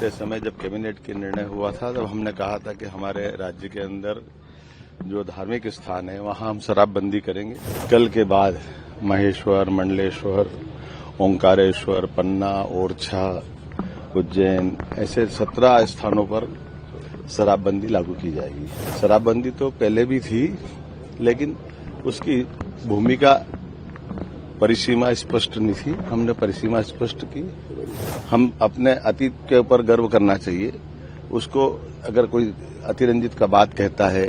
बीते समय जब कैबिनेट के निर्णय हुआ था तब हमने कहा था कि हमारे राज्य के अंदर जो धार्मिक स्थान है वहां हम शराबबंदी करेंगे। कल के बाद महेश्वर, मंडलेश्वर, ओंकारेश्वर, पन्ना, ओरछा, उज्जैन ऐसे 17 स्थानों पर शराबबंदी लागू की जाएगी। शराबबंदी तो पहले भी थी, लेकिन उसकी भूमिका परिसीमा स्पष्ट नहीं थी। हमने परिसीमा स्पष्ट की। हम अपने अतीत के ऊपर गर्व करना चाहिए। उसको अगर कोई अतिरंजित का बात कहता है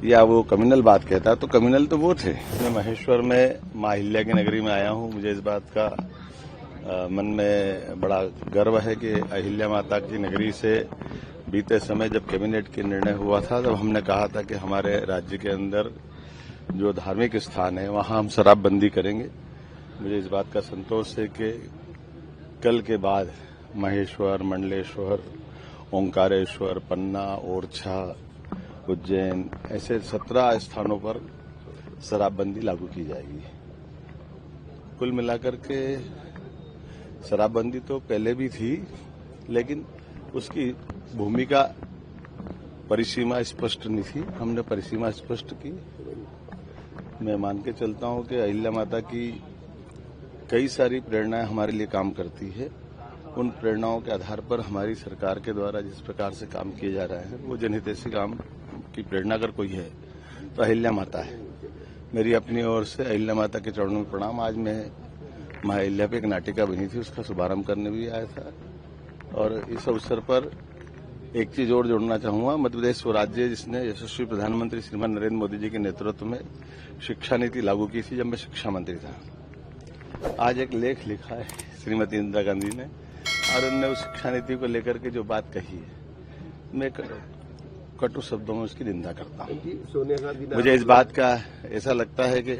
या वो कम्युनल बात कहता है तो कम्युनल तो वो थे। मैं महेश्वर में मां अहिल्या की नगरी में आया हूं। मुझे इस बात का मन में बड़ा गर्व है कि अहिल्या माता की नगरी से बीते समय जब कैबिनेट के निर्णय हुआ था तब हमने कहा था कि हमारे राज्य के अंदर जो धार्मिक स्थान है वहां हम शराबबंदी करेंगे। मुझे इस बात का संतोष है कि कल के बाद महेश्वर, मंडलेश्वर, ओंकारेश्वर, पन्ना, ओरछा, उज्जैन ऐसे 17 स्थानों पर शराबबंदी लागू की जाएगी। कुल मिलाकर के शराबबंदी तो पहले भी थी, लेकिन उसकी भूमिका परिसीमा स्पष्ट नहीं थी। हमने परिसीमा स्पष्ट की। मैं मान के चलता हूं कि अहिल्या माता की कई सारी प्रेरणाएं हमारे लिए काम करती है। उन प्रेरणाओं के आधार पर हमारी सरकार के द्वारा जिस प्रकार से काम किए जा रहे हैं वो जनहितैषी काम की प्रेरणा अगर कोई है तो अहिल्या माता है। मेरी अपनी ओर से अहिल्या माता के चरणों में प्रणाम। आज मैं मां अहिल्या पे एक नाटिका बनी थी, उसका शुभारंभ करने भी आया था और इस अवसर पर एक चीज और जोड़ना चाहूंगा। मध्य प्रदेश वो राज्य जिसने यशस्वी प्रधानमंत्री श्रीमान नरेंद्र मोदी जी के नेतृत्व में शिक्षा नीति लागू की थी जब मैं शिक्षा मंत्री था। आज एक लेख लिखा है श्रीमती इंदिरा गांधी ने और उन्होंने उस शिक्षा नीति को लेकर के जो बात कही है, मैं कटु शब्दों में उसकी निंदा करता हूं। मुझे इस बात का ऐसा लगता है कि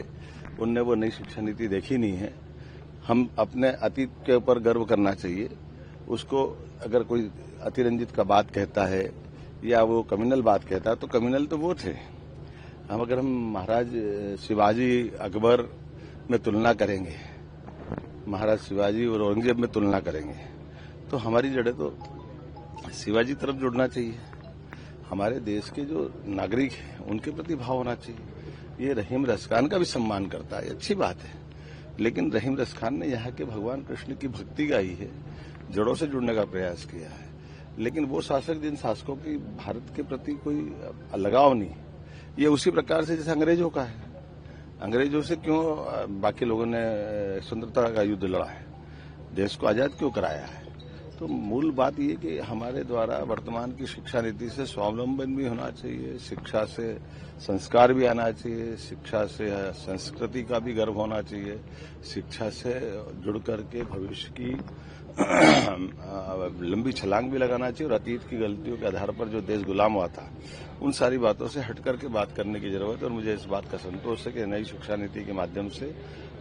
उनने वो नई शिक्षा नीति देखी नहीं है। हम अपने अतीत के ऊपर गर्व करना चाहिए। उसको अगर कोई अतिरंजित का बात कहता है या वो कम्युनल बात कहता है तो कम्युनल तो वो थे। अगर हम महाराज शिवाजी अकबर में तुलना करेंगे, महाराज शिवाजी और औरंगजेब में तुलना करेंगे तो हमारी जड़ें तो शिवाजी तरफ जुड़ना चाहिए। हमारे देश के जो नागरिक हैं उनके प्रति भाव होना चाहिए। ये रहीम रसखान का भी सम्मान करता है, अच्छी बात है, लेकिन रहीम रसखान ने यहाँ के भगवान कृष्ण की भक्ति गाई है, जड़ों से जुड़ने का प्रयास किया है। लेकिन वो शासक जिन शासकों की भारत के प्रति कोई लगाव नहीं, ये उसी प्रकार से जैसे अंग्रेजों का है। अंग्रेजों से क्यों बाकी लोगों ने स्वतंत्रता का युद्ध लड़ा है, देश को आजाद क्यों कराया है? तो मूल बात ये कि हमारे द्वारा वर्तमान की शिक्षा नीति से स्वावलंबन भी होना चाहिए, शिक्षा से संस्कार भी आना चाहिए, शिक्षा से संस्कृति का भी गर्व होना चाहिए, शिक्षा से जुड़ करके भविष्य की लंबी छलांग भी लगाना चाहिए और अतीत की गलतियों के आधार पर जो देश गुलाम हुआ था उन सारी बातों से हट करके बात करने की जरूरत है। और मुझे इस बात का संतोष है कि नई शिक्षा नीति के माध्यम से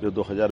जो 2000